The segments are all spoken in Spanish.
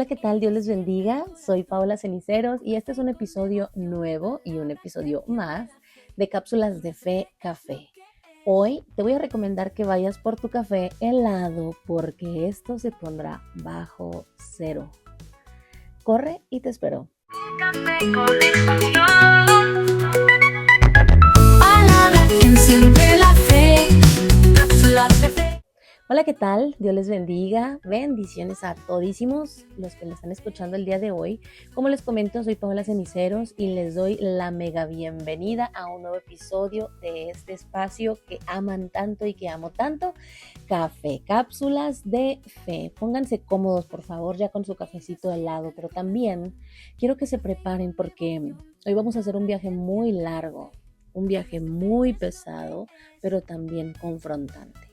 Hola, ¿qué tal? Dios les bendiga. Soy Paola Ceniceros y este es un episodio nuevo y un episodio más de Cápsulas de Fe Café. Hoy te voy a recomendar que vayas por tu café helado porque esto se pondrá bajo cero. Corre y te espero. Café con expansión. Palabra que enciende la fe. Cápsulas de fe. Hola, ¿qué tal? Dios les bendiga. Bendiciones a todísimos los que me están escuchando el día de hoy. Como les comento, soy Paola Ceniceros y les doy la mega bienvenida a un nuevo episodio de este espacio que aman tanto y que amo tanto, Café, Cápsulas de Fe. Pónganse cómodos, por favor, ya con su cafecito helado, pero también quiero que se preparen porque hoy vamos a hacer un viaje muy largo, un viaje muy pesado, pero también confrontante.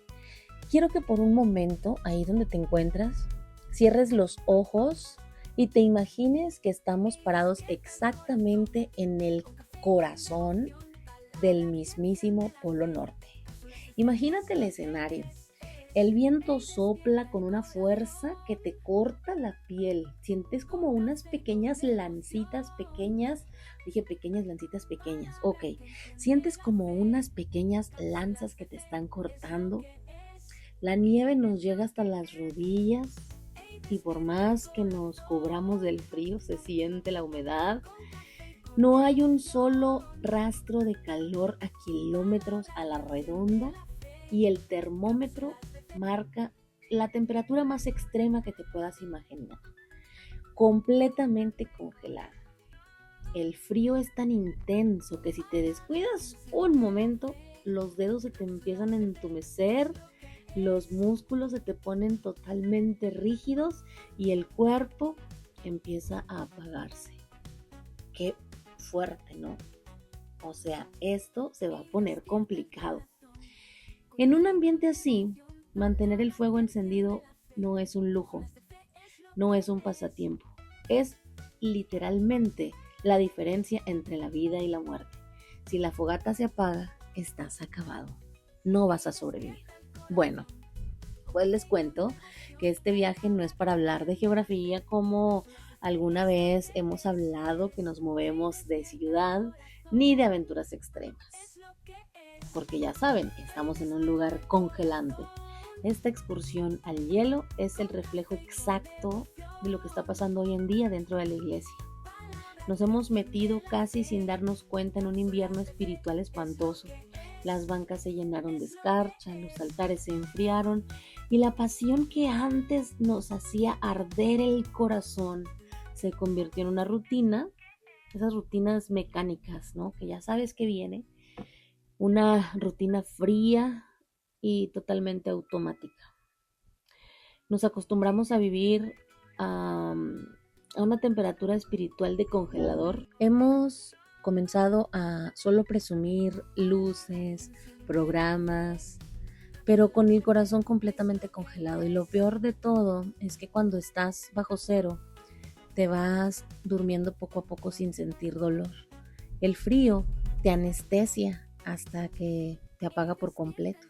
Quiero que por un momento, ahí donde te encuentras, cierres los ojos y te imagines que estamos parados exactamente en el corazón del mismísimo Polo Norte. Imagínate el escenario. El viento sopla con una fuerza que te corta la piel. Sientes como unas pequeñas lancitas pequeñas. Dije pequeñas lancitas pequeñas. Ok. Sientes como unas pequeñas lanzas que te están cortando. La nieve nos llega hasta las rodillas y por más que nos cubramos del frío, se siente la humedad. No hay un solo rastro de calor a kilómetros a la redonda y el termómetro marca la temperatura más extrema que te puedas imaginar. Completamente congelada. El frío es tan intenso que si te descuidas un momento, los dedos se te empiezan a entumecer, los músculos se te ponen totalmente rígidos y el cuerpo empieza a apagarse. Qué fuerte, ¿no? O sea, esto se va a poner complicado. En un ambiente así, mantener el fuego encendido no es un lujo, no es un pasatiempo, es literalmente la diferencia entre la vida y la muerte. Si la fogata se apaga, estás acabado, no vas a sobrevivir. Bueno, pues les cuento que este viaje no es para hablar de geografía como alguna vez hemos hablado, que nos movemos de ciudad, ni de aventuras extremas. Porque ya saben, estamos en un lugar congelante. Esta excursión al hielo es el reflejo exacto de lo que está pasando hoy en día dentro de la iglesia. Nos hemos metido casi sin darnos cuenta en un invierno espiritual espantoso. Las bancas se llenaron de escarcha, los altares se enfriaron y la pasión que antes nos hacía arder el corazón se convirtió en una rutina, esas rutinas mecánicas, ¿no? Que ya sabes que viene, una rutina fría y totalmente automática. Nos acostumbramos a vivir a una temperatura espiritual de congelador. Hemos comenzado a solo presumir luces, programas, pero con el corazón completamente congelado. Y lo peor de todo es que cuando estás bajo cero, te vas durmiendo poco a poco sin sentir dolor. El frío te anestesia hasta que te apaga por completo.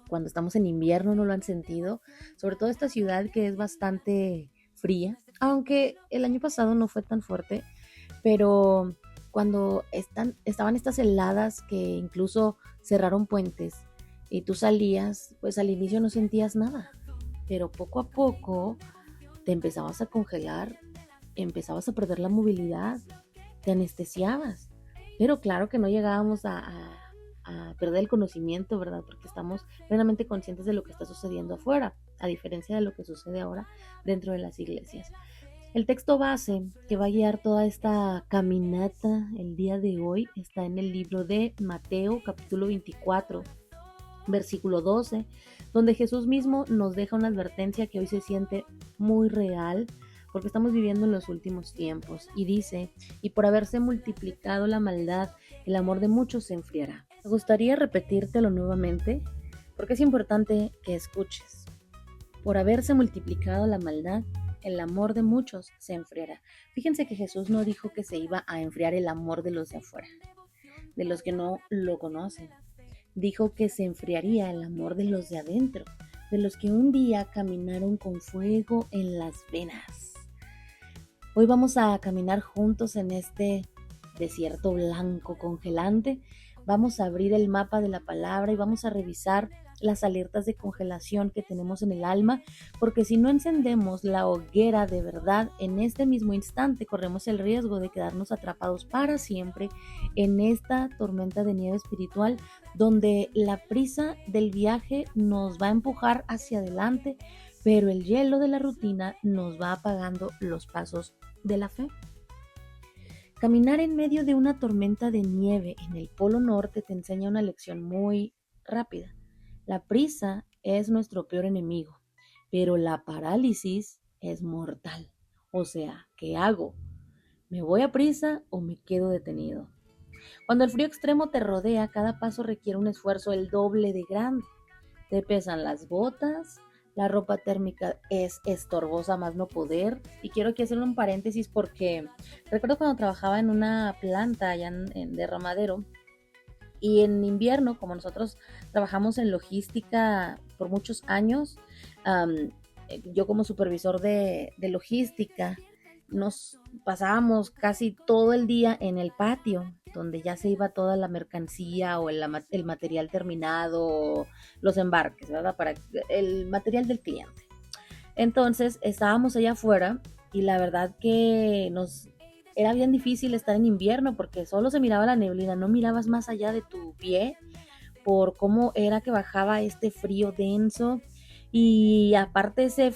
Cuando estamos en invierno no lo han sentido, sobre todo esta ciudad que es bastante fría, aunque el año pasado no fue tan fuerte, pero cuando estaban estas heladas que incluso cerraron puentes y tú salías, pues al inicio no sentías nada, pero poco a poco te empezabas a congelar, empezabas a perder la movilidad, te anestesiabas, pero claro que no llegábamos a perder el conocimiento, ¿verdad? Porque estamos plenamente conscientes de lo que está sucediendo afuera, a diferencia de lo que sucede ahora dentro de las iglesias. El texto base que va a guiar toda esta caminata el día de hoy está en el libro de Mateo, capítulo 24, versículo 12, donde Jesús mismo nos deja una advertencia que hoy se siente muy real, porque estamos viviendo en los últimos tiempos, y dice: y por haberse multiplicado la maldad, el amor de muchos se enfriará. Me gustaría repetírtelo nuevamente, porque es importante que escuches. Por haberse multiplicado la maldad, el amor de muchos se enfriará. Fíjense que Jesús no dijo que se iba a enfriar el amor de los de afuera, de los que no lo conocen. Dijo que se enfriaría el amor de los de adentro, de los que un día caminaron con fuego en las venas. Hoy vamos a caminar juntos en este desierto blanco congelante. Vamos a abrir el mapa de la palabra y vamos a revisar las alertas de congelación que tenemos en el alma, porque si no encendemos la hoguera de verdad en este mismo instante, corremos el riesgo de quedarnos atrapados para siempre en esta tormenta de nieve espiritual, donde la prisa del viaje nos va a empujar hacia adelante, pero el hielo de la rutina nos va apagando los pasos de la fe. Caminar en medio de una tormenta de nieve en el Polo Norte te enseña una lección muy rápida. La prisa es nuestro peor enemigo, pero la parálisis es mortal. O sea, ¿qué hago? ¿Me voy a prisa o me quedo detenido? Cuando el frío extremo te rodea, cada paso requiere un esfuerzo el doble de grande. Te pesan las botas, la ropa térmica es estorbosa más no poder. Y quiero aquí hacer un paréntesis porque recuerdo cuando trabajaba en una planta allá en Derramadero, y en invierno, como nosotros trabajamos en logística por muchos años, yo como supervisor de logística, nos pasábamos casi todo el día en el patio, donde ya se iba toda la mercancía o el material terminado, los embarques, ¿verdad? Para el material del cliente. Entonces estábamos allá afuera y la verdad que nos era bien difícil estar en invierno porque solo se miraba la neblina, no mirabas más allá de tu pie por cómo era que bajaba este frío denso y aparte ese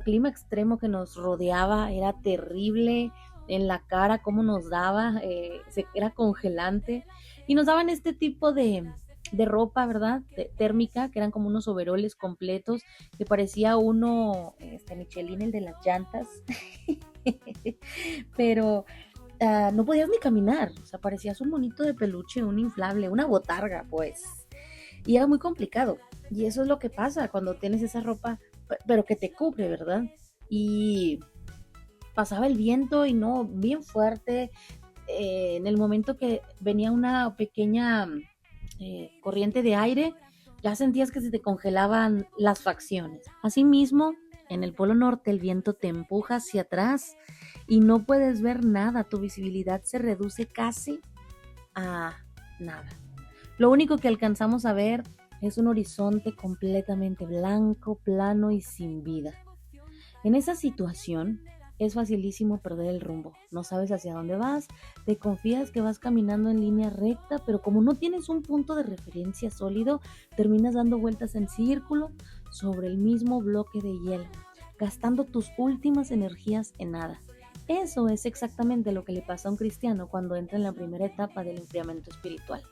clima extremo que nos rodeaba era terrible en la cara, cómo nos daba, era congelante y nos daban este tipo de ropa, ¿verdad? Térmica, que eran como unos overoles completos, que parecía uno, Michelin, el de las llantas, pero no podías ni caminar, o sea, parecías un monito de peluche, un inflable, una botarga, pues. Y era muy complicado. Y eso es lo que pasa cuando tienes esa ropa, pero que te cubre, ¿verdad? Y pasaba el viento y no, bien fuerte. En el momento que venía una pequeña corriente de aire, ya sentías que se te congelaban las facciones. Asimismo, en el Polo Norte el viento te empuja hacia atrás y no puedes ver nada, tu visibilidad se reduce casi a nada. Lo único que alcanzamos a ver es un horizonte completamente blanco, plano y sin vida. En esa situación es facilísimo perder el rumbo. No sabes hacia dónde vas, te confías que vas caminando en línea recta, pero como no tienes un punto de referencia sólido, terminas dando vueltas en círculo sobre el mismo bloque de hielo, gastando tus últimas energías en nada. Eso es exactamente lo que le pasa a un cristiano cuando entra en la primera etapa del enfriamiento espiritual.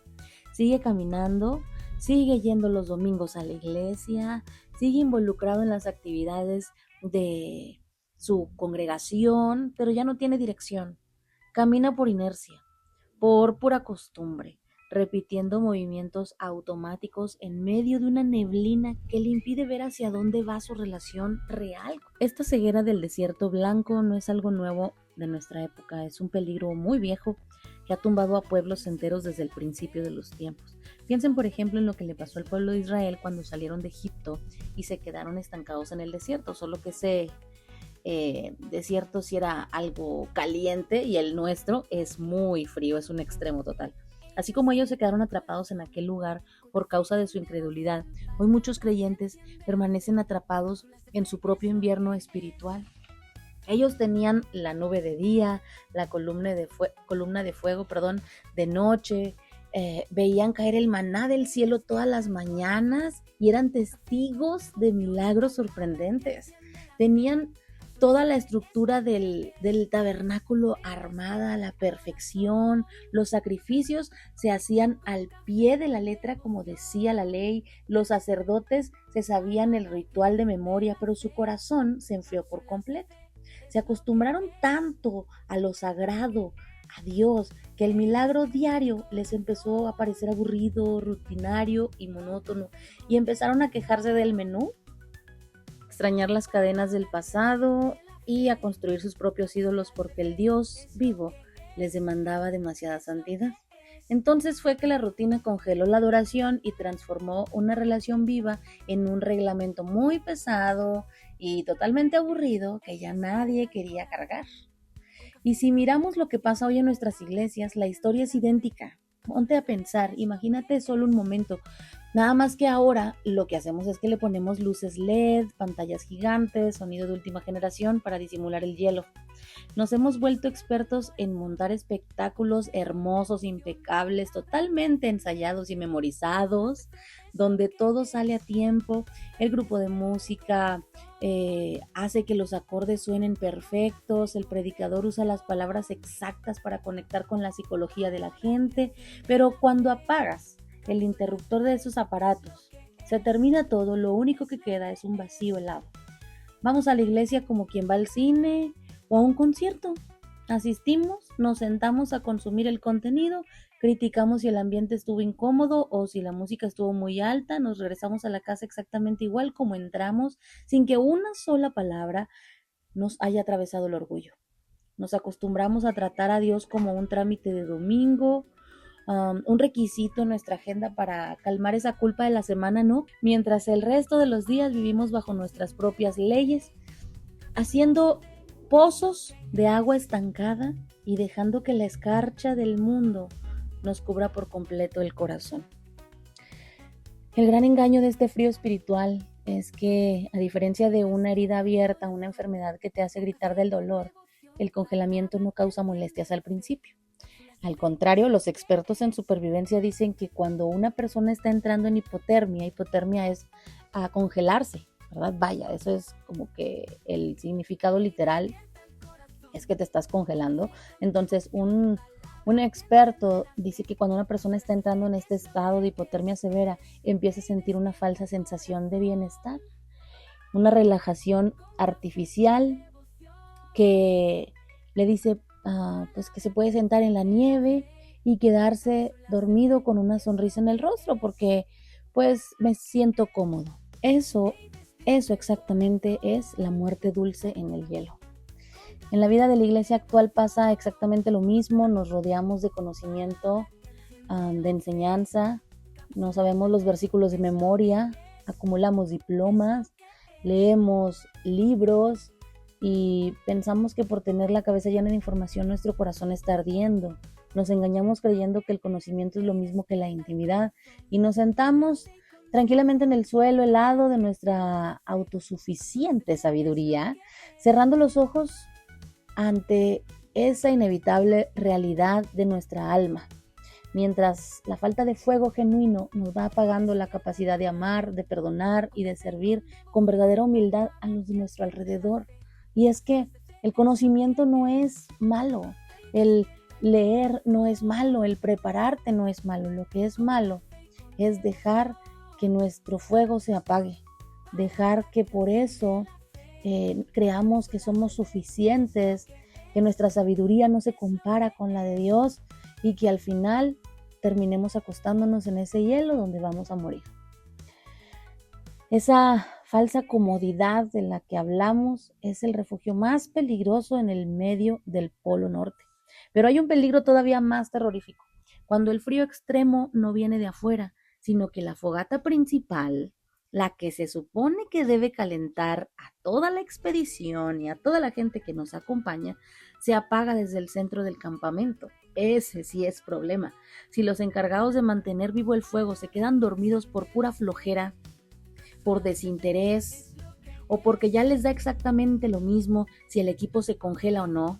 Sigue caminando, sigue yendo los domingos a la iglesia, sigue involucrado en las actividades de su congregación, pero ya no tiene dirección. Camina por inercia, por pura costumbre, repitiendo movimientos automáticos en medio de una neblina que le impide ver hacia dónde va su relación real. Esta ceguera del desierto blanco no es algo nuevo de nuestra época, es un peligro muy viejo que ha tumbado a pueblos enteros desde el principio de los tiempos. Piensen, por ejemplo, en lo que le pasó al pueblo de Israel cuando salieron de Egipto y se quedaron estancados en el desierto, solo que ese desierto sí era algo caliente y el nuestro es muy frío, es un extremo total. Así como ellos se quedaron atrapados en aquel lugar por causa de su incredulidad, hoy muchos creyentes permanecen atrapados en su propio invierno espiritual. Ellos tenían la nube de día, la columna de fuego, de noche, veían caer el maná del cielo todas las mañanas y eran testigos de milagros sorprendentes. Tenían toda la estructura del tabernáculo armada a la perfección, los sacrificios se hacían al pie de la letra como decía la ley, los sacerdotes se sabían el ritual de memoria, pero su corazón se enfrió por completo. Se acostumbraron tanto a lo sagrado, a Dios, que el milagro diario les empezó a parecer aburrido, rutinario y monótono, y empezaron a quejarse del menú, extrañar las cadenas del pasado y a construir sus propios ídolos porque el Dios vivo les demandaba demasiada santidad. Entonces fue que la rutina congeló la adoración y transformó una relación viva en un reglamento muy pesado y totalmente aburrido que ya nadie quería cargar. Y si miramos lo que pasa hoy en nuestras iglesias, la historia es idéntica. Ponte a pensar, imagínate solo un momento. Nada más que ahora lo que hacemos es que le ponemos luces LED, pantallas gigantes, sonido de última generación para disimular el hielo. Nos hemos vuelto expertos en montar espectáculos hermosos, impecables, totalmente ensayados y memorizados, donde todo sale a tiempo. El grupo de música hace que los acordes suenen perfectos, el predicador usa las palabras exactas para conectar con la psicología de la gente, pero cuando apagas el interruptor de esos aparatos, se termina todo, lo único que queda es un vacío helado. Vamos a la iglesia como quien va al cine o a un concierto. Asistimos, nos sentamos a consumir el contenido, criticamos si el ambiente estuvo incómodo o si la música estuvo muy alta, nos regresamos a la casa exactamente igual como entramos, sin que una sola palabra nos haya atravesado el orgullo. Nos acostumbramos a tratar a Dios como un trámite de domingo, un requisito en nuestra agenda para calmar esa culpa de la semana, ¿no? Mientras el resto de los días vivimos bajo nuestras propias leyes, haciendo pozos de agua estancada y dejando que la escarcha del mundo nos cubra por completo el corazón. El gran engaño de este frío espiritual es que, a diferencia de una herida abierta, una enfermedad que te hace gritar del dolor, el congelamiento no causa molestias al principio. Al contrario, los expertos en supervivencia dicen que cuando una persona está entrando en hipotermia es a congelarse, ¿verdad? Vaya, eso es como que el significado literal es que te estás congelando. Entonces, un experto dice que cuando una persona está entrando en este estado de hipotermia severa, empieza a sentir una falsa sensación de bienestar, una relajación artificial que le dice pues que se puede sentar en la nieve y quedarse dormido con una sonrisa en el rostro porque pues me siento cómodo. Eso exactamente es la muerte dulce en el hielo. En la vida de la iglesia actual pasa exactamente lo mismo, nos rodeamos de conocimiento, de enseñanza, no sabemos los versículos de memoria, acumulamos diplomas, leemos libros y pensamos que por tener la cabeza llena de información nuestro corazón está ardiendo. Nos engañamos creyendo que el conocimiento es lo mismo que la intimidad y nos sentamos tranquilamente en el suelo helado de nuestra autosuficiente sabiduría, cerrando los ojos ante esa inevitable realidad de nuestra alma, mientras la falta de fuego genuino nos va apagando la capacidad de amar, de perdonar y de servir con verdadera humildad a los de nuestro alrededor. Y es que el conocimiento no es malo, el leer no es malo, el prepararte no es malo. Lo que es malo es dejar que nuestro fuego se apague, dejar que por eso creamos que somos suficientes, que nuestra sabiduría no se compara con la de Dios y que al final terminemos acostándonos en ese hielo donde vamos a morir. Esa falsa comodidad de la que hablamos es el refugio más peligroso en el medio del Polo Norte. Pero hay un peligro todavía más terrorífico, cuando el frío extremo no viene de afuera, sino que la fogata principal, la que se supone que debe calentar a toda la expedición y a toda la gente que nos acompaña, se apaga desde el centro del campamento. Ese sí es problema. Si los encargados de mantener vivo el fuego se quedan dormidos por pura flojera, por desinterés o porque ya les da exactamente lo mismo si el equipo se congela o no,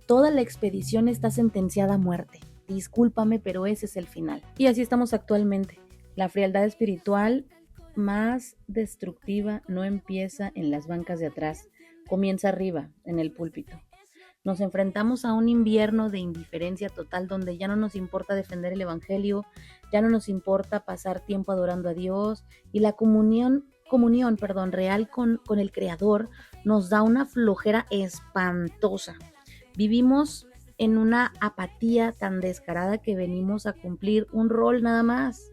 toda la expedición está sentenciada a muerte. Discúlpame, pero ese es el final. Y así estamos actualmente. La frialdad espiritual más destructiva no empieza en las bancas de atrás, comienza arriba, en el púlpito. Nos enfrentamos a un invierno de indiferencia total donde ya no nos importa defender el evangelio, ya no nos importa pasar tiempo adorando a Dios y la comunión real con el Creador nos da una flojera espantosa. Vivimos en una apatía tan descarada que venimos a cumplir un rol nada más,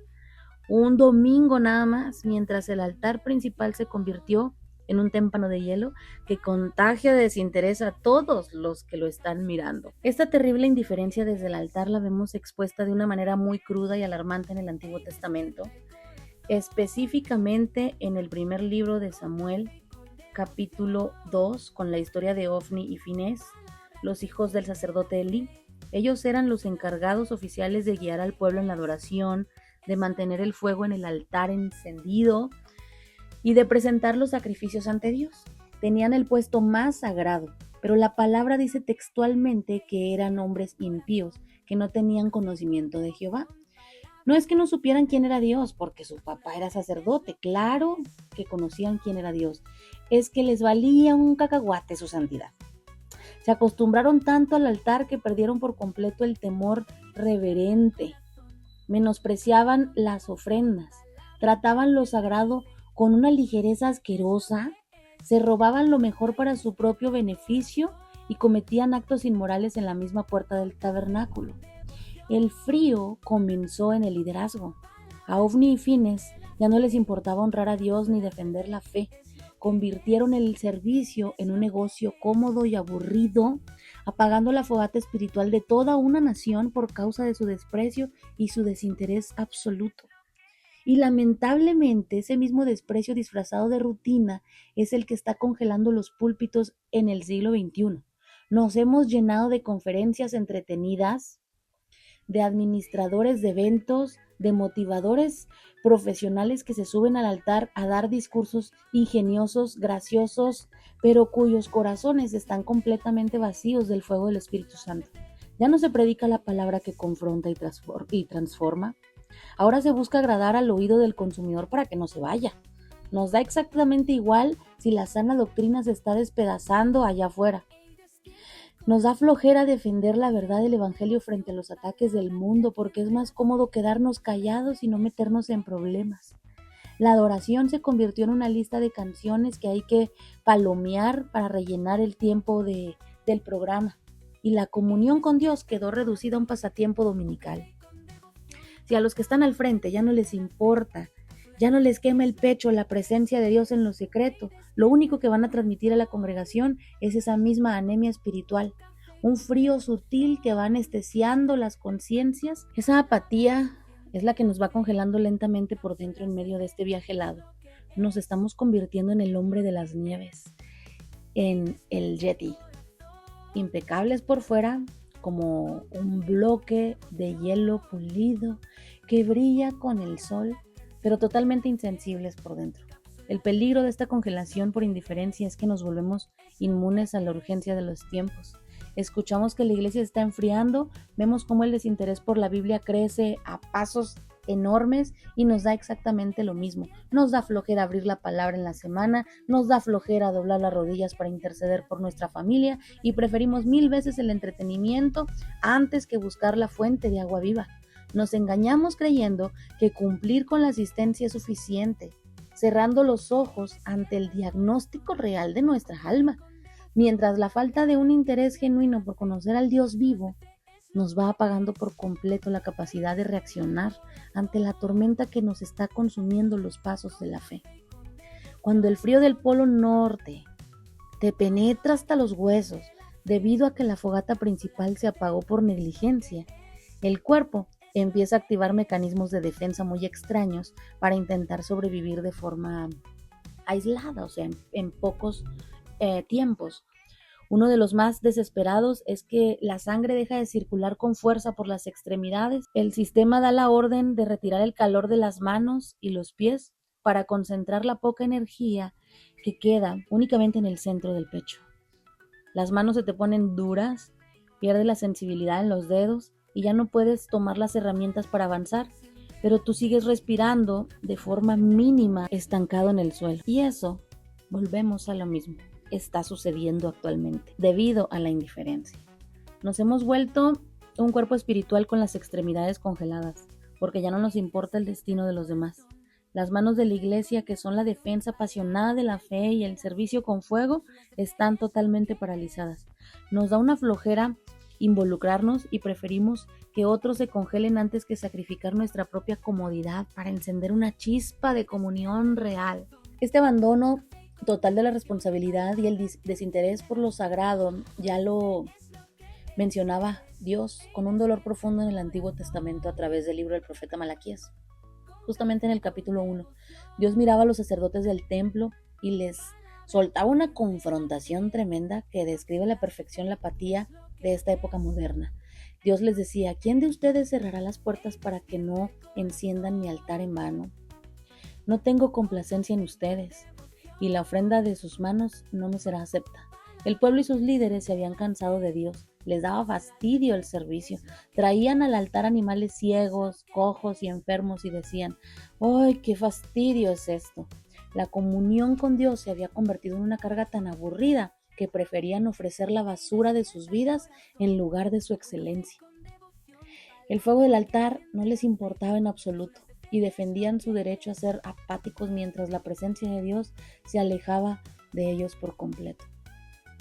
un domingo nada más, mientras el altar principal se convirtió en un témpano de hielo que contagia de desinterés a todos los que lo están mirando. Esta terrible indiferencia desde el altar la vemos expuesta de una manera muy cruda y alarmante en el Antiguo Testamento, específicamente en el primer libro de Samuel, capítulo 2, con la historia de Ofni y Finés, los hijos del sacerdote Elí. Ellos eran los encargados oficiales de guiar al pueblo en la adoración, de mantener el fuego en el altar encendido y de presentar los sacrificios ante Dios. Tenían el puesto más sagrado, pero la palabra dice textualmente que eran hombres impíos, que no tenían conocimiento de Jehová. No es que no supieran quién era Dios, porque su papá era sacerdote, claro que conocían quién era Dios, es que les valía un cacahuate su santidad. Se acostumbraron tanto al altar que perdieron por completo el temor reverente, menospreciaban las ofrendas, trataban lo sagrado con una ligereza asquerosa, se robaban lo mejor para su propio beneficio y cometían actos inmorales en la misma puerta del tabernáculo. El frío comenzó en el liderazgo. A Ofni y Finés ya no les importaba honrar a Dios ni defender la fe. Convirtieron el servicio en un negocio cómodo y aburrido, apagando la fogata espiritual de toda una nación por causa de su desprecio y su desinterés absoluto. Y lamentablemente ese mismo desprecio disfrazado de rutina es el que está congelando los púlpitos en el siglo XXI. Nos hemos llenado de conferencias entretenidas, de administradores de eventos, de motivadores profesionales que se suben al altar a dar discursos ingeniosos, graciosos, pero cuyos corazones están completamente vacíos del fuego del Espíritu Santo. Ya no se predica la palabra que confronta y transforma. Ahora se busca agradar al oído del consumidor para que no se vaya. Nos da exactamente igual si la sana doctrina se está despedazando allá afuera. Nos da flojera defender la verdad del Evangelio frente a los ataques del mundo porque es más cómodo quedarnos callados y no meternos en problemas. La adoración se convirtió en una lista de canciones que hay que palomear para rellenar el tiempo del programa, y la comunión con Dios quedó reducida a un pasatiempo dominical. Si a los que están al frente ya no les importa, ya no les quema el pecho la presencia de Dios en lo secreto, lo único que van a transmitir a la congregación es esa misma anemia espiritual, un frío sutil que va anestesiando las conciencias. Esa apatía es la que nos va congelando lentamente por dentro en medio de este viaje helado. Nos estamos convirtiendo en el hombre de las nieves, en el Yeti, impecables por fuera, como un bloque de hielo pulido que brilla con el sol, pero totalmente insensibles por dentro. El peligro de esta congelación por indiferencia es que nos volvemos inmunes a la urgencia de los tiempos. Escuchamos que la iglesia está enfriando, vemos cómo el desinterés por la Biblia crece a pasos enormes y nos da exactamente lo mismo. Nos da flojera abrir la palabra en la semana, nos da flojera doblar las rodillas para interceder por nuestra familia y preferimos 1000 veces el entretenimiento antes que buscar la fuente de agua viva. Nos engañamos creyendo que cumplir con la asistencia es suficiente, cerrando los ojos ante el diagnóstico real de nuestra alma, mientras la falta de un interés genuino por conocer al Dios vivo nos va apagando por completo la capacidad de reaccionar ante la tormenta que nos está consumiendo los pasos de la fe. Cuando el frío del Polo Norte te penetra hasta los huesos debido a que la fogata principal se apagó por negligencia, el cuerpo empieza a activar mecanismos de defensa muy extraños para intentar sobrevivir de forma aislada, o sea, en pocos tiempos. Uno de los más desesperados es que la sangre deja de circular con fuerza por las extremidades. El sistema da la orden de retirar el calor de las manos y los pies para concentrar la poca energía que queda únicamente en el centro del pecho. Las manos se te ponen duras, pierdes la sensibilidad en los dedos y ya no puedes tomar las herramientas para avanzar, pero tú sigues respirando de forma mínima, estancado en el suelo. Y eso, volvemos a lo mismo, está sucediendo actualmente, debido a la indiferencia. Nos hemos vuelto un cuerpo espiritual con las extremidades congeladas, porque ya no nos importa el destino de los demás. Las manos de la iglesia, que son la defensa apasionada de la fe y el servicio con fuego, están totalmente paralizadas. Nos da una flojera involucrarnos y preferimos que otros se congelen antes que sacrificar nuestra propia comodidad para encender una chispa de comunión real. Este abandono total de la responsabilidad y el desinterés por lo sagrado. Ya lo mencionaba Dios con un dolor profundo en el Antiguo Testamento a través del libro del profeta Malaquías. Justamente en el capítulo 1, Dios miraba a los sacerdotes del templo y les soltaba una confrontación tremenda que describe a la perfección la apatía de esta época moderna. Dios les decía: ¿quién de ustedes cerrará las puertas para que no enciendan mi altar en vano? No tengo complacencia en ustedes, y la ofrenda de sus manos no me será acepta. El pueblo y sus líderes se habían cansado de Dios. Les daba fastidio el servicio. Traían al altar animales ciegos, cojos y enfermos y decían: ¡ay, qué fastidio es esto! La comunión con Dios se había convertido en una carga tan aburrida que preferían ofrecer la basura de sus vidas en lugar de su excelencia. El fuego del altar no les importaba en absoluto y defendían su derecho a ser apáticos mientras la presencia de Dios se alejaba de ellos por completo.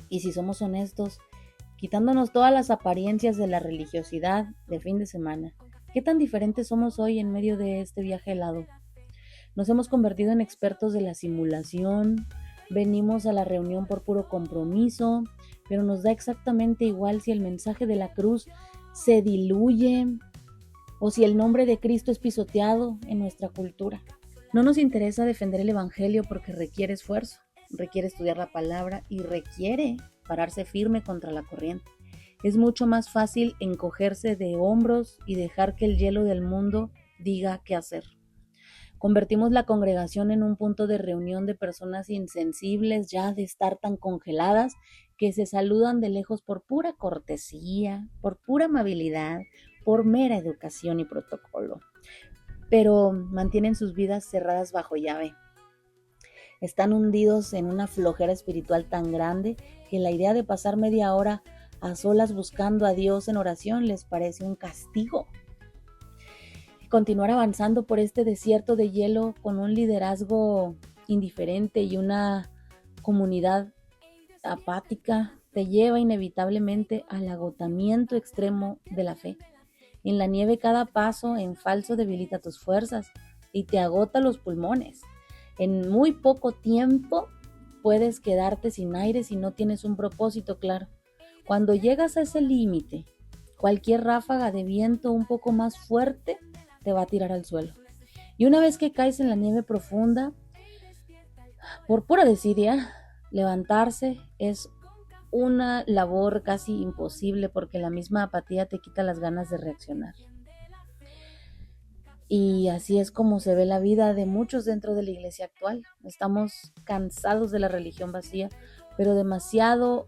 Y si somos honestos, quitándonos todas las apariencias de la religiosidad de fin de semana, ¿qué tan diferentes somos hoy en medio de este viaje helado? Nos hemos convertido en expertos de la simulación, venimos a la reunión por puro compromiso, pero nos da exactamente igual si el mensaje de la cruz se diluye o si el nombre de Cristo es pisoteado en nuestra cultura. No nos interesa defender el Evangelio porque requiere esfuerzo, requiere estudiar la palabra y requiere pararse firme contra la corriente. Es mucho más fácil encogerse de hombros y dejar que el hielo del mundo diga qué hacer. Convertimos la congregación en un punto de reunión de personas insensibles ya de estar tan congeladas que se saludan de lejos por pura cortesía, por pura amabilidad, por mera educación y protocolo, pero mantienen sus vidas cerradas bajo llave. Están hundidos en una flojera espiritual tan grande que la idea de pasar media hora a solas buscando a Dios en oración les parece un castigo. Continuar avanzando por este desierto de hielo con un liderazgo indiferente y una comunidad apática te lleva inevitablemente al agotamiento extremo de la fe. En la nieve cada paso en falso debilita tus fuerzas y te agota los pulmones. En muy poco tiempo puedes quedarte sin aire si no tienes un propósito claro. Cuando llegas a ese límite, cualquier ráfaga de viento un poco más fuerte te va a tirar al suelo. Y una vez que caes en la nieve profunda, por pura desidia, levantarse es una labor casi imposible porque la misma apatía te quita las ganas de reaccionar. Y así es como se ve la vida de muchos dentro de la iglesia actual. Estamos cansados de la religión vacía, pero demasiado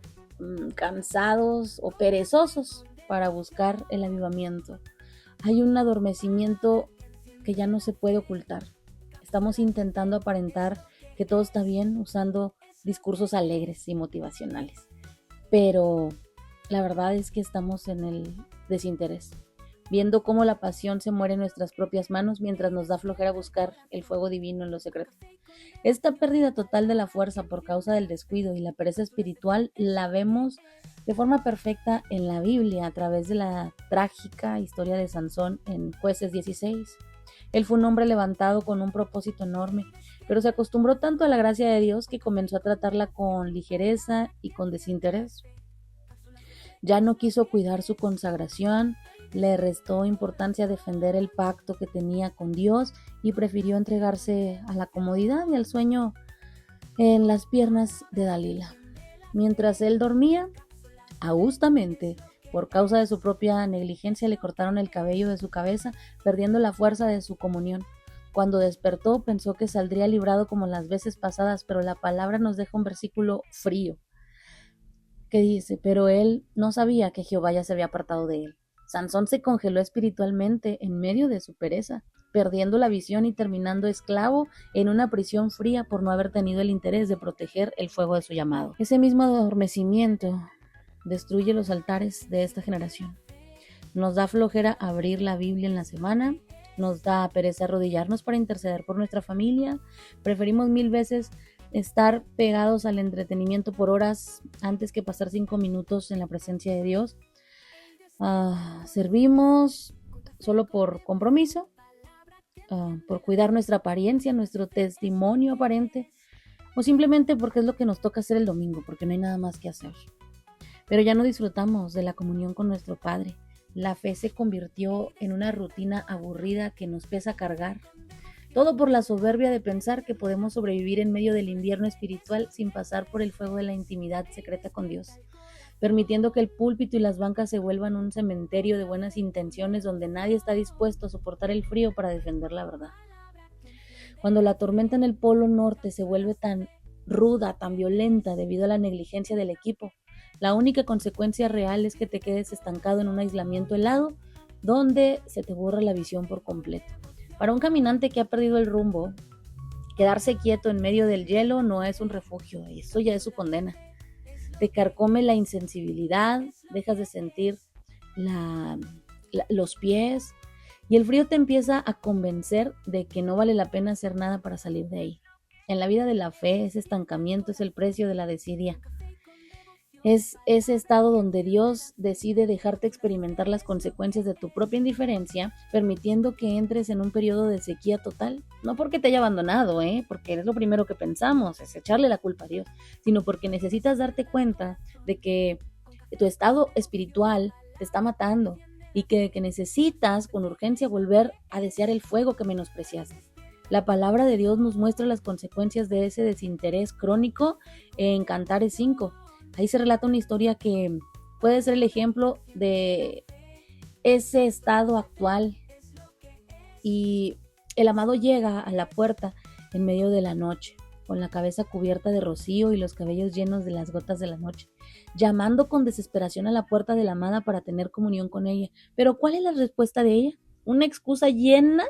cansados o perezosos para buscar el avivamiento. Hay un adormecimiento que ya no se puede ocultar. Estamos intentando aparentar que todo está bien usando discursos alegres y motivacionales, pero la verdad es que estamos en el desinterés, viendo cómo la pasión se muere en nuestras propias manos mientras nos da flojera buscar el fuego divino en lo secreto. Esta pérdida total de la fuerza por causa del descuido y la pereza espiritual la vemos de forma perfecta en la Biblia a través de la trágica historia de Sansón en Jueces 16. Él fue un hombre levantado con un propósito enorme, pero se acostumbró tanto a la gracia de Dios que comenzó a tratarla con ligereza y con desinterés. Ya no quiso cuidar su consagración, le restó importancia a defender el pacto que tenía con Dios y prefirió entregarse a la comodidad y al sueño en las piernas de Dalila. Mientras él dormía, austamente, por causa de su propia negligencia, le cortaron el cabello de su cabeza, perdiendo la fuerza de su comunión. Cuando despertó, pensó que saldría librado como las veces pasadas, pero la palabra nos deja un versículo frío que dice: pero él no sabía que Jehová ya se había apartado de él. Sansón se congeló espiritualmente en medio de su pereza, perdiendo la visión y terminando esclavo en una prisión fría por no haber tenido el interés de proteger el fuego de su llamado. Ese mismo adormecimiento destruye los altares de esta generación. Nos da flojera abrir la Biblia en la semana, nos da pereza arrodillarnos para interceder por nuestra familia, preferimos 1000 veces estar pegados al entretenimiento por horas antes que pasar 5 minutos en la presencia de Dios. Servimos solo por compromiso, por cuidar nuestra apariencia, nuestro testimonio aparente, o simplemente porque es lo que nos toca hacer el domingo, porque no hay nada más que hacer. Pero ya no disfrutamos de la comunión con nuestro Padre. La fe se convirtió en una rutina aburrida que nos pesa cargar. Todo por la soberbia de pensar que podemos sobrevivir en medio del invierno espiritual sin pasar por el fuego de la intimidad secreta con Dios, permitiendo que el púlpito y las bancas se vuelvan un cementerio de buenas intenciones donde nadie está dispuesto a soportar el frío para defender la verdad. Cuando la tormenta en el Polo Norte se vuelve tan ruda, tan violenta debido a la negligencia del equipo, la única consecuencia real es que te quedes estancado en un aislamiento helado donde se te borra la visión por completo. Para un caminante que ha perdido el rumbo, quedarse quieto en medio del hielo no es un refugio, eso ya es su condena. Te carcome la insensibilidad, dejas de sentir los pies y el frío te empieza a convencer de que no vale la pena hacer nada para salir de ahí. En la vida de la fe, ese estancamiento es el precio de la desidia. Es ese estado donde Dios decide dejarte experimentar las consecuencias de tu propia indiferencia, permitiendo que entres en un periodo de sequía total. No porque te haya abandonado, porque es lo primero que pensamos, es echarle la culpa a Dios, sino porque necesitas darte cuenta de que tu estado espiritual te está matando y que necesitas con urgencia volver a desear el fuego que menospreciaste. La palabra de Dios nos muestra las consecuencias de ese desinterés crónico en Cantares 5. Ahí se relata una historia que puede ser el ejemplo de ese estado actual. Y el amado llega a la puerta en medio de la noche, con la cabeza cubierta de rocío y los cabellos llenos de las gotas de la noche, llamando con desesperación a la puerta de la amada para tener comunión con ella. Pero ¿cuál es la respuesta de ella? Una excusa llena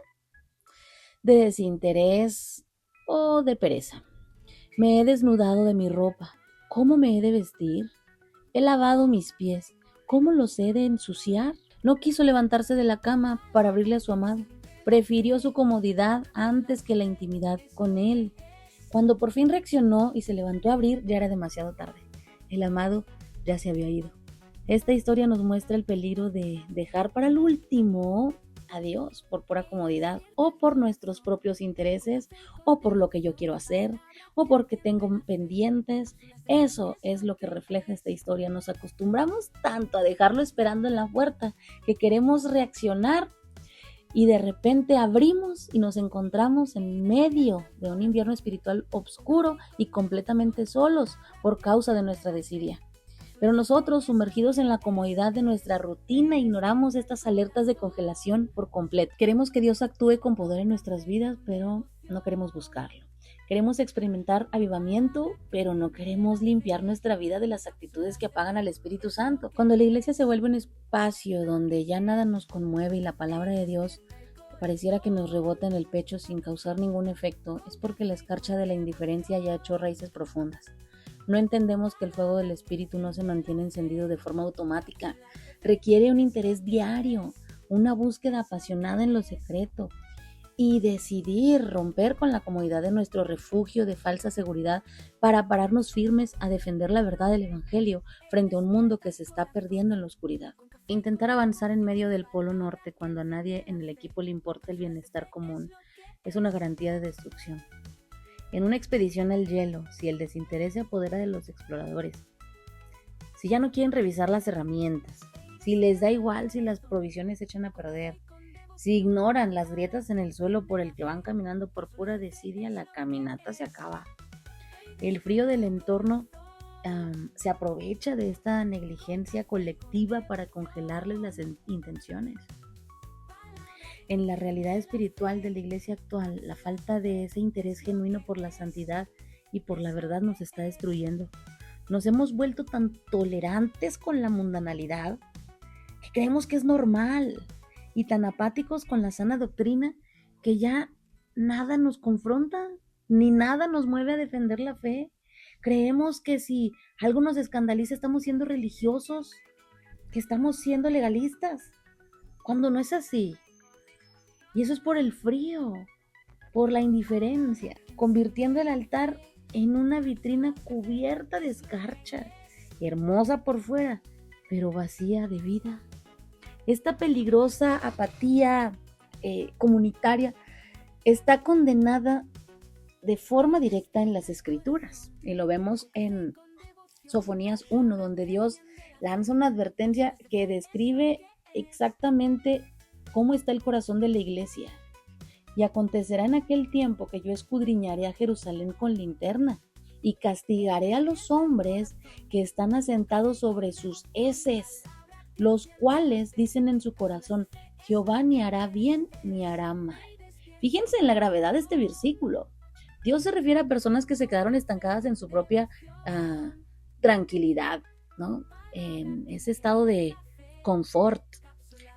de desinterés o de pereza. Me he desnudado de mi ropa. ¿Cómo me he de vestir? He lavado mis pies. ¿Cómo los he de ensuciar? No quiso levantarse de la cama para abrirle a su amado. Prefirió su comodidad antes que la intimidad con él. Cuando por fin reaccionó y se levantó a abrir, ya era demasiado tarde. El amado ya se había ido. Esta historia nos muestra el peligro de dejar para el último a Dios por pura comodidad o por nuestros propios intereses o por lo que yo quiero hacer o porque tengo pendientes. Eso es lo que refleja esta historia. Nos acostumbramos tanto a dejarlo esperando en la puerta que queremos reaccionar y de repente abrimos y nos encontramos en medio de un invierno espiritual oscuro y completamente solos por causa de nuestra desidia. Pero nosotros, sumergidos en la comodidad de nuestra rutina, ignoramos estas alertas de congelación por completo. Queremos que Dios actúe con poder en nuestras vidas, pero no queremos buscarlo. Queremos experimentar avivamiento, pero no queremos limpiar nuestra vida de las actitudes que apagan al Espíritu Santo. Cuando la iglesia se vuelve un espacio donde ya nada nos conmueve y la palabra de Dios pareciera que nos rebota en el pecho sin causar ningún efecto, es porque la escarcha de la indiferencia ya ha hecho raíces profundas. No entendemos que el fuego del Espíritu no se mantiene encendido de forma automática. Requiere un interés diario, una búsqueda apasionada en lo secreto y decidir romper con la comodidad de nuestro refugio de falsa seguridad para pararnos firmes a defender la verdad del Evangelio frente a un mundo que se está perdiendo en la oscuridad. Intentar avanzar en medio del Polo Norte cuando a nadie en el equipo le importa el bienestar común es una garantía de destrucción. En una expedición al hielo, si el desinterés se apodera de los exploradores, si ya no quieren revisar las herramientas, si les da igual si las provisiones se echan a perder, si ignoran las grietas en el suelo por el que van caminando por pura desidia, la caminata se acaba. El frío del entorno se aprovecha de esta negligencia colectiva para congelarles las intenciones. En la realidad espiritual de la iglesia actual, la falta de ese interés genuino por la santidad y por la verdad nos está destruyendo. Nos hemos vuelto tan tolerantes con la mundanalidad que creemos que es normal y tan apáticos con la sana doctrina que ya nada nos confronta ni nada nos mueve a defender la fe. Creemos que si algo nos escandaliza estamos siendo religiosos, que estamos siendo legalistas, cuando no es así. Y eso es por el frío, por la indiferencia, convirtiendo el altar en una vitrina cubierta de escarcha, hermosa por fuera, pero vacía de vida. Esta peligrosa apatía comunitaria está condenada de forma directa en las Escrituras. Y lo vemos en Sofonías 1, donde Dios lanza una advertencia que describe exactamente cómo está el corazón de la iglesia. Y acontecerá en aquel tiempo que yo escudriñaré a Jerusalén con linterna y castigaré a los hombres que están asentados sobre sus heces, los cuales dicen en su corazón, Jehová ni hará bien ni hará mal. Fíjense en la gravedad de este versículo. Dios se refiere a personas que se quedaron estancadas en su propia tranquilidad, ¿no? En ese estado de confort.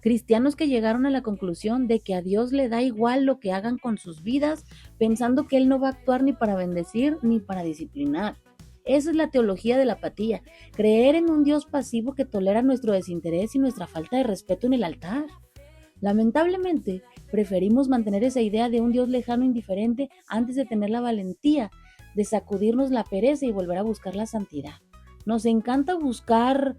Cristianos que llegaron a la conclusión de que a Dios le da igual lo que hagan con sus vidas, pensando que Él no va a actuar ni para bendecir ni para disciplinar. Esa es la teología de la apatía, creer en un Dios pasivo que tolera nuestro desinterés y nuestra falta de respeto en el altar. Lamentablemente, preferimos mantener esa idea de un Dios lejano e indiferente antes de tener la valentía de sacudirnos la pereza y volver a buscar la santidad. Nos encanta buscar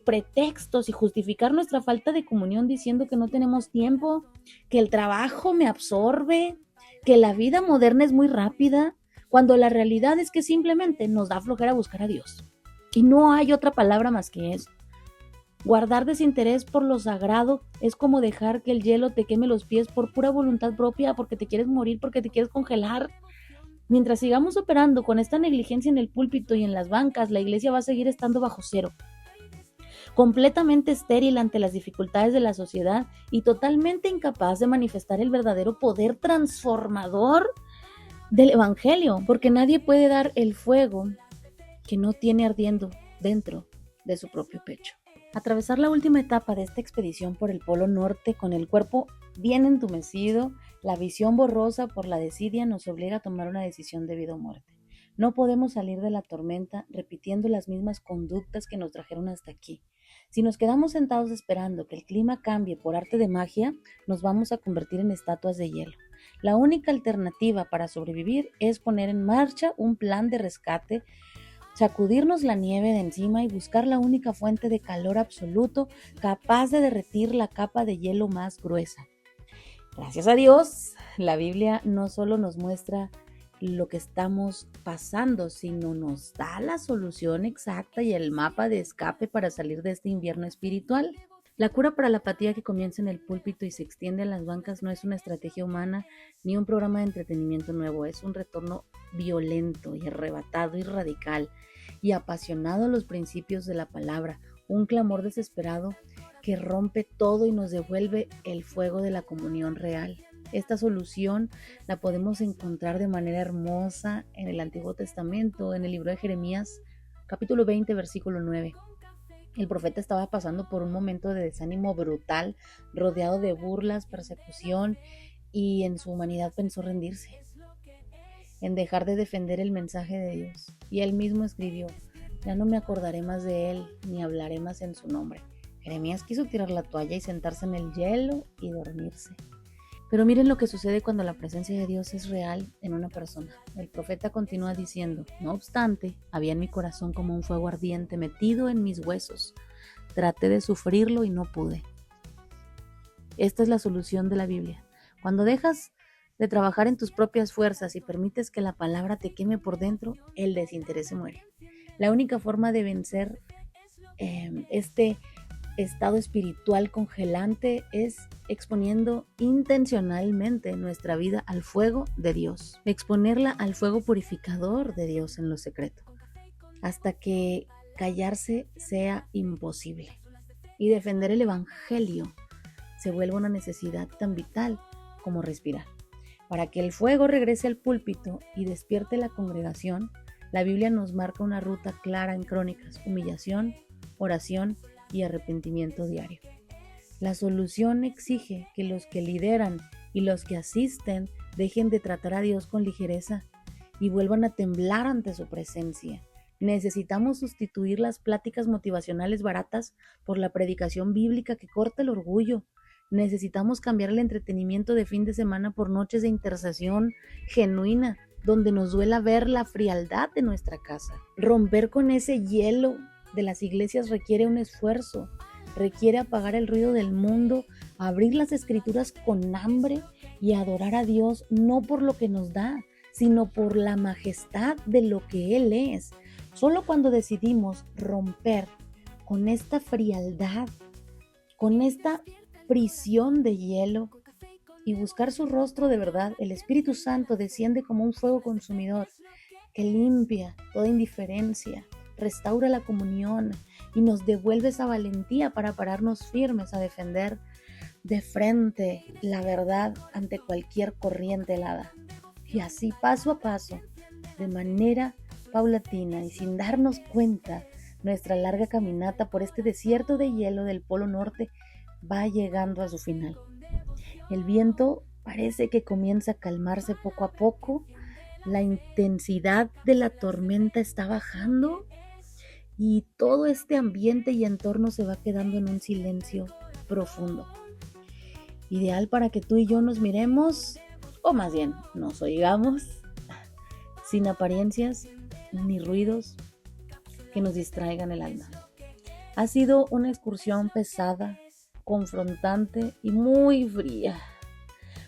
pretextos y justificar nuestra falta de comunión diciendo que no tenemos tiempo, que el trabajo me absorbe, que la vida moderna es muy rápida, cuando la realidad es que simplemente nos da flojera buscar a Dios. Y no hay otra palabra más que eso. Guardar desinterés por lo sagrado es como dejar que el hielo te queme los pies por pura voluntad propia, porque te quieres morir, porque te quieres congelar. Mientras sigamos operando con esta negligencia en el púlpito y en las bancas, la iglesia va a seguir estando bajo cero, completamente estéril ante las dificultades de la sociedad y totalmente incapaz de manifestar el verdadero poder transformador del evangelio, porque nadie puede dar el fuego que no tiene ardiendo dentro de su propio pecho. Atravesar la última etapa de esta expedición por el Polo Norte con el cuerpo bien entumecido, la visión borrosa por la desidia nos obliga a tomar una decisión de vida o muerte. No podemos salir de la tormenta repitiendo las mismas conductas que nos trajeron hasta aquí. Si nos quedamos sentados esperando que el clima cambie por arte de magia, nos vamos a convertir en estatuas de hielo. La única alternativa para sobrevivir es poner en marcha un plan de rescate, sacudirnos la nieve de encima y buscar la única fuente de calor absoluto capaz de derretir la capa de hielo más gruesa. Gracias a Dios, la Biblia no solo nos muestra lo que estamos pasando, sino nos da la solución exacta y el mapa de escape para salir de este invierno espiritual. La cura para la apatía que comienza en el púlpito y se extiende a las bancas no es una estrategia humana ni un programa de entretenimiento nuevo, es un retorno violento y arrebatado y radical y apasionado a los principios de la palabra, un clamor desesperado que rompe todo y nos devuelve el fuego de la comunión real. Esta solución la podemos encontrar de manera hermosa en el Antiguo Testamento, en el libro de Jeremías, capítulo 20, versículo 9. El profeta estaba pasando por un momento de desánimo brutal, rodeado de burlas, persecución, y en su humanidad pensó rendirse, en dejar de defender el mensaje de Dios. Y él mismo escribió, ya no me acordaré más de él, ni hablaré más en su nombre. Jeremías quiso tirar la toalla y sentarse en el hielo y dormirse. Pero miren lo que sucede cuando la presencia de Dios es real en una persona. El profeta continúa diciendo, no obstante, había en mi corazón como un fuego ardiente metido en mis huesos. Traté de sufrirlo y no pude. Esta es la solución de la Biblia. Cuando dejas de trabajar en tus propias fuerzas y permites que la palabra te queme por dentro, el desinterés se muere. La única forma de vencer este estado espiritual congelante es exponiendo intencionalmente nuestra vida al fuego de Dios, exponerla al fuego purificador de Dios en lo secreto, hasta que callarse sea imposible y defender el evangelio se vuelva una necesidad tan vital como respirar. Para que el fuego regrese al púlpito y despierte la congregación, la Biblia nos marca una ruta clara en Crónicas: humillación, oración y arrepentimiento diario. La solución exige que los que lideran y los que asisten dejen de tratar a Dios con ligereza y vuelvan a temblar ante su presencia. Necesitamos sustituir las pláticas motivacionales baratas por la predicación bíblica que corta el orgullo. Necesitamos cambiar el entretenimiento de fin de semana por noches de intercesión genuina, donde nos duela ver la frialdad de nuestra casa. Romper con ese hielo de las iglesias requiere un esfuerzo, requiere apagar el ruido del mundo, abrir las escrituras con hambre y adorar a Dios no por lo que nos da, sino por la majestad de lo que Él es. Solo cuando decidimos romper con esta frialdad, con esta prisión de hielo y buscar su rostro de verdad, el Espíritu Santo desciende como un fuego consumidor que limpia toda indiferencia, restaura la comunión y nos devuelve esa valentía para pararnos firmes a defender de frente la verdad ante cualquier corriente helada. Y así, paso a paso, de manera paulatina y sin darnos cuenta, nuestra larga caminata por este desierto de hielo del Polo Norte va llegando a su final. El viento parece que comienza a calmarse poco a poco, la intensidad de la tormenta está bajando y todo este ambiente y entorno se va quedando en un silencio profundo. Ideal para que tú y yo nos miremos, o más bien nos oigamos, sin apariencias ni ruidos que nos distraigan el alma. Ha sido una excursión pesada, confrontante y muy fría,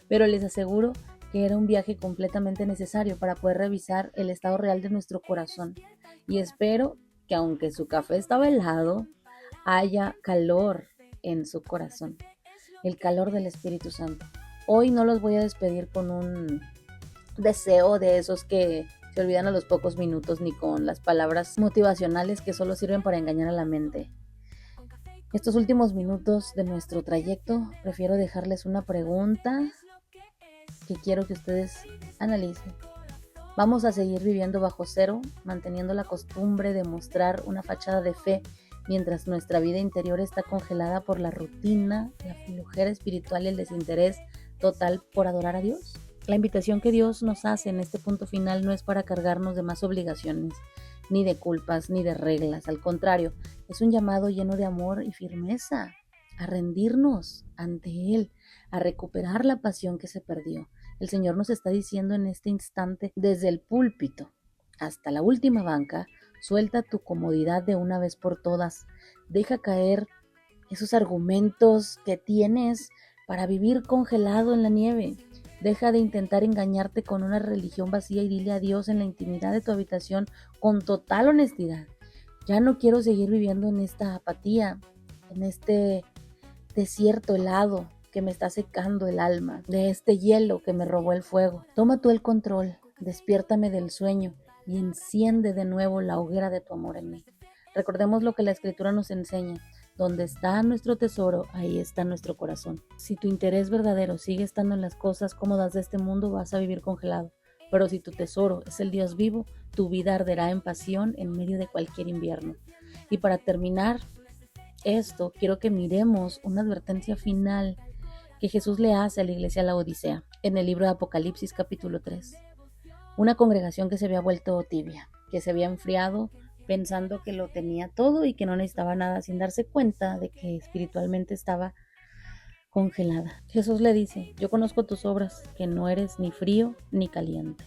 pero les aseguro que era un viaje completamente necesario para poder revisar el estado real de nuestro corazón. Y espero que aunque su café estaba helado, haya calor en su corazón, el calor del Espíritu Santo. Hoy no los voy a despedir con un deseo de esos que se olvidan a los pocos minutos, ni con las palabras motivacionales que solo sirven para engañar a la mente. Estos últimos minutos de nuestro trayecto, prefiero dejarles una pregunta que quiero que ustedes analicen. ¿Vamos a seguir viviendo bajo cero, manteniendo la costumbre de mostrar una fachada de fe mientras nuestra vida interior está congelada por la rutina, la flojera espiritual y el desinterés total por adorar a Dios? La invitación que Dios nos hace en este punto final no es para cargarnos de más obligaciones, ni de culpas, ni de reglas. Al contrario, es un llamado lleno de amor y firmeza a rendirnos ante Él, a recuperar la pasión que se perdió. El Señor nos está diciendo en este instante, desde el púlpito hasta la última banca, suelta tu comodidad de una vez por todas. Deja caer esos argumentos que tienes para vivir congelado en la nieve. Deja de intentar engañarte con una religión vacía y dile a Dios en la intimidad de tu habitación con total honestidad: ya no quiero seguir viviendo en esta apatía, en este desierto helado que me está secando el alma, de este hielo que me robó el fuego. Toma tú el control, despiértame del sueño y enciende de nuevo la hoguera de tu amor en mí. Recordemos lo que la Escritura nos enseña: donde está nuestro tesoro, ahí está nuestro corazón. Si tu interés verdadero sigue estando en las cosas cómodas de este mundo, vas a vivir congelado. Pero si tu tesoro es el Dios vivo, tu vida arderá en pasión en medio de cualquier invierno. Y para terminar esto, quiero que miremos una advertencia final que Jesús le hace a la iglesia de la Odisea en el libro de Apocalipsis capítulo 3. Una congregación que se había vuelto tibia, que se había enfriado pensando que lo tenía todo y que no necesitaba nada, sin darse cuenta de que espiritualmente estaba congelada. Jesús le dice: yo conozco tus obras, que no eres ni frío ni caliente.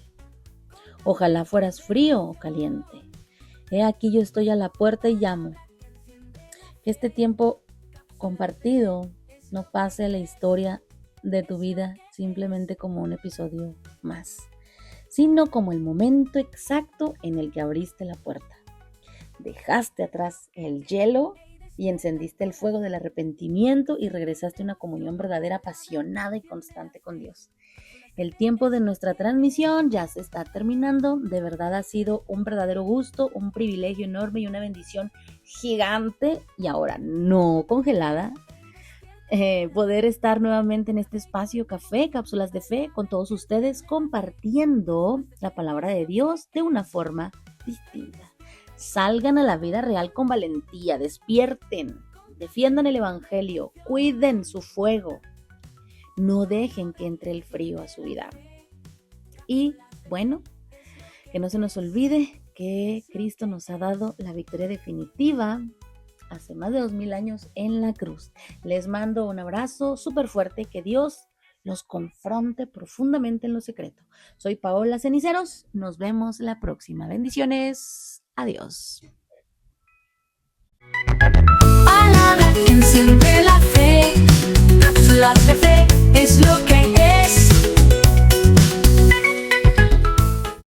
Ojalá fueras frío o caliente. He aquí yo estoy a la puerta y llamo. Que este tiempo compartido no pase a la historia de tu vida simplemente como un episodio más, sino como el momento exacto en el que abriste la puerta. Dejaste atrás el hielo y encendiste el fuego del arrepentimiento y regresaste a una comunión verdadera, apasionada y constante con Dios. El tiempo de nuestra transmisión ya se está terminando. De verdad ha sido un verdadero gusto, un privilegio enorme y una bendición gigante, y ahora no congelada, poder estar nuevamente en este espacio Café, Cápsulas de Fe, con todos ustedes, compartiendo la palabra de Dios de una forma distinta. Salgan a la vida real con valentía, despierten, defiendan el evangelio, cuiden su fuego, no dejen que entre el frío a su vida. Y bueno, que no se nos olvide que Cristo nos ha dado la victoria definitiva hace más de 2000 años en la cruz. Les mando un abrazo súper fuerte, que Dios los confronte profundamente en lo secreto. Soy Paola Ceniceros, nos vemos la próxima. Bendiciones. Adiós. Palabra que enciende la fe, cápsulas de fe es lo que